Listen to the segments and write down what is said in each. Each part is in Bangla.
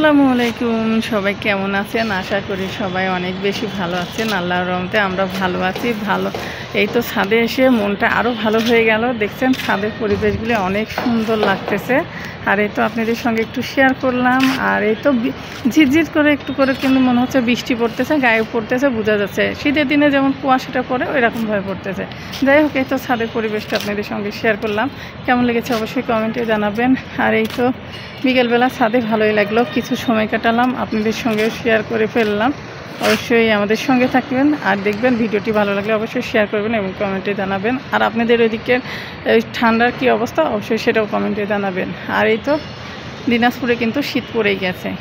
আসসালামু আলাইকুম। সবাই কেমন আছেন? আশা করি সবাই অনেক বেশি ভালো আছেন। আল্লাহর রহমতে আমরা ভালো আছি। এই তো ছাদে এসে মনটা আরও ভালো হয়ে গেল। দেখছেন ছাদের পরিবেশগুলি অনেক সুন্দর লাগতেছে। আর এই তো আপনাদের সঙ্গে একটু শেয়ার করলাম। আর এই তো ঝিরঝির করে একটু করে কিন্তু মনে হচ্ছে বৃষ্টি পড়তেছে, গায়ে পড়তেছে, বোঝা যাচ্ছে শীতের দিনে যেমন কুয়াশাটা পড়ে ওই রকমভাবে পড়তেছে। যাই হোক, এই তো ছাদের পরিবেশটা আপনাদের সঙ্গে শেয়ার করলাম। কেমন লেগেছে অবশ্যই কমেন্টে জানাবেন। আর এই তো বিকেলবেলা ছাদে ভালোই লাগলো, কিছু সময় কাটালাম, আপনাদের সঙ্গে শেয়ার করে ফেললাম। অবশ্যই আমাদের সঙ্গে থাকবেন আর দেখবেন। ভিডিওটি ভালো লাগলে অবশ্যই শেয়ার করবেন এবং কমেন্টে জানাবেন। আর আপনাদের ওইদিকের ঠান্ডার কী অবস্থা অবশ্যই সেটাও কমেন্টে জানাবেন। আর এই তো দিনাজপুরে কিন্তু শীত পড়েই গেছে।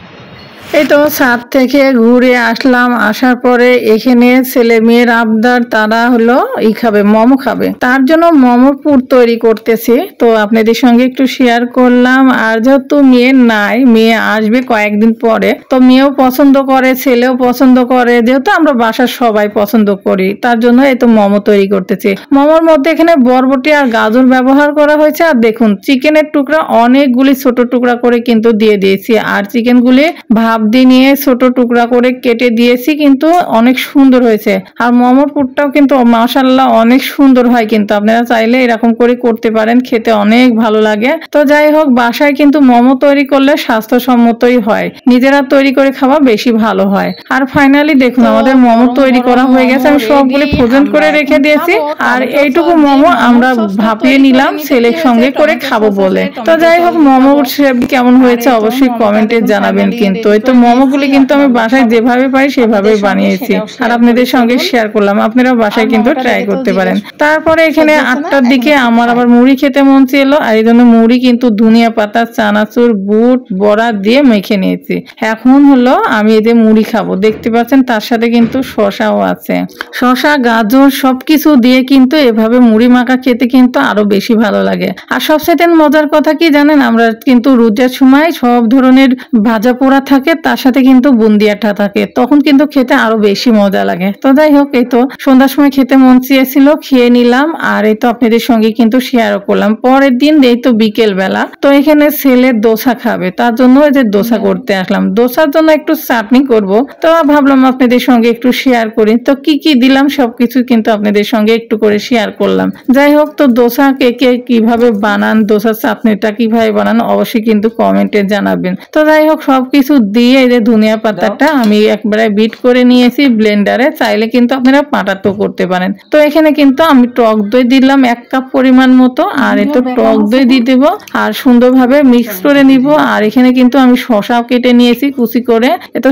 এই তো ছাদ থেকে ঘুরে আসলাম। আসার পরে এখানে ছেলে মেয়ের আবদার, তারা হলো খাবে, মোমো খাবে। তার জন্য মোমোর পুর তৈরি করতেছি, তো আপনাদের সঙ্গে একটু শেয়ার করলাম। আর যেহেতু মেয়ে নাই, মেয়ে আসবে কয়েকদিন পরে, তো মেয়েও পছন্দ করে, ছেলেও পছন্দ করে, যেহেতু আমরা বাসার সবাই পছন্দ করি, তার জন্য এই তো মোমো তৈরি করতেছি। মোমোর মধ্যে এখানে বরবটি আর গাজর ব্যবহার করা হয়েছে। আর দেখুন চিকেনের টুকরা অনেকগুলি ছোট টুকরা করে কিন্তু দিয়ে দিয়েছি। আর চিকেনগুলি ভাব দিয়ে নিয়ে ছোট টুকরা করে কেটে দিয়েছি, কিন্তু অনেক সুন্দর হয়েছে। আর মোমোর পুরটাও কিন্তু মাশাআল্লাহ অনেক সুন্দর হয়, কিন্তু আপনারা চাইলে এরকম করে করতে পারেন, খেতে অনেক ভালো লাগে। তো যাই হোক, বাসায় কিন্তু মোমো তৈরি করলে স্বাস্থ্যসম্মতই হয়, নিজেরা তৈরি করে খাওয়া বেশি ভালো হয়। আর ফাইনালি দেখুন আমাদের মোমো তৈরি করা হয়ে গেছে। আমি সবগুলি ফ্রোজেন করে রেখে দিয়েছি। আর এইটুকু মোমো আমরা ভাপিয়ে নিলাম ছেলের সঙ্গে করে খাবো বলে। তো যাই হোক, মোমোর শেপ কেমন হয়েছে অবশ্যই কমেন্টে জানাবেন। কিন্তু এই তো মোমোগুলি কিন্তু আমি বাসায় যেভাবে পাই সেভাবেই বানিয়েছি আর আপনাদের সঙ্গে শেয়ার করলাম। আপনারা বাসায় কিন্তু ট্রাই করতে পারেন। তারপরে এখানে 8টার দিকে আমার আবার মুড়ি খেতে মন ছিল, আর এই জন্য মুড়ি কিন্তু ধনিয়া পাতা, চানাচুর, বুট, বড়া দিয়ে মেখে নিয়েছি। এখন হলো আমি এই যে মুড়ি খাবো, দেখতে পাচ্ছেন তার সাথে কিন্তু শসাও আছে। শসা, গাজর সবকিছু দিয়ে কিন্তু এভাবে মুড়ি মাখা খেতে কিন্তু আরো বেশি ভালো লাগে। আর সবচেয়ে মজার কথা কি জানেন, আমরা কিন্তু রোজার সময় সব ধরনের ভাজা পোড়া থাকে, তার সাথে কিন্তু বুন্দিয়াটা থাকে, তখন কিন্তু খেতে আরো বেশি মজা লাগে। তো যাই হোক, এই তো সন্ধ্যার সময় খেতে মন চেয়েছিল, খেয়ে নিলাম। আর এই তো আপনাদের সঙ্গে কিন্তু শেয়ারও করলাম। পরের দিন এই তো বিকেল বেলা, তো এখানে ছেলে দোসা খাবে, তার জন্য এই যে দোসা করতে আসলাম। দোসার জন্য একটু চাটনি করব, তো ভাবলাম আপনাদের সঙ্গে একটু শেয়ার করি। তো কি কি দিলাম সবকিছু কিন্তু আপনাদের সঙ্গে একটু করে শেয়ার করলাম। যাই হোক, তো দোসা কে কে কিভাবে বানান, দোসার চাটনিটা কিভাবে বানান অবশ্যই কিন্তু কমেন্টে জানাবেন। তো যাই হোক, সবকিছু দিয়ে এই যে ধনিয়া পাতাটা আমি একবারে বিট করে নিয়েছি ব্লেন্ডারে, চাইলে কিন্তু আপনারা পাটাতো করতে পারেন। তো এখানে কিন্তু আমি টক দই দিলাম 1 কাপ পরিমাণ মতো। আর এই তো টক দই দিয়ে দেবো আর সুন্দরভাবে মিক্স করে নিব। আর এখানে কিন্তু আমি শসাও কেটে নিয়েছি কুচি করে, এত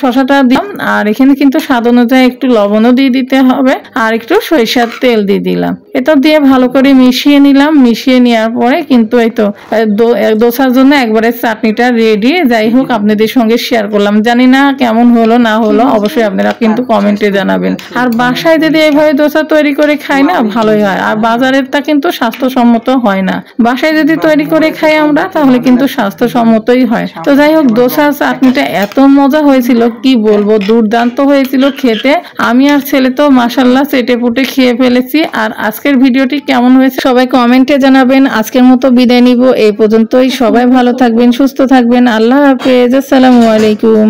শসাটা দিলাম। আর এখানে কিন্তু স্বাদ অনুযায়ী একটু লবণও দিয়ে দিতে হবে, আর একটু সরিষার তেল দিয়ে দিলাম। এটা দিয়ে ভালো করে মিশিয়ে নিলাম। মিশিয়ে নেওয়ার পরে কিন্তু এই তো দোসার জন্য একবারে চাটনিটা রেডি। যাই হোক, আপনাদের সঙ্গে শেয়ার করলাম। জানি না কেমন হলো না হলো, অবশ্যই আপনারা কিন্তু কমেন্টে জানাবেন। আর বাসায় যদি এইভাবে দোসা তৈরি করে খাই না, ভালোই হয়। আর বাজারেরটা কিন্তু স্বাস্থ্যসম্মত হয় না, বাসায় যদি তৈরি করে খাই আমরা তাহলে কিন্তু স্বাস্থ্যসম্মতই হয়। তো যাই হোক, দোসা চাটনিটা এত মজা হয়েছিল কি বলবো, দুর্দান্ত হয়েছিল খেতে। আমি আর ছেলে তো মাশাআল্লাহ চেটে পুটে খেয়ে ফেলেছি। আর আজকের ভিডিওটি কেমন হয়েছে সবাই কমেন্টে জানাবেন। আজকের মতো বিদায় নিব, এই পর্যন্তই। সবাই ভালো থাকবেন, সুস্থ থাকবেন। আল্লাহ হাফেজ, আসসালামু আলাইকুম।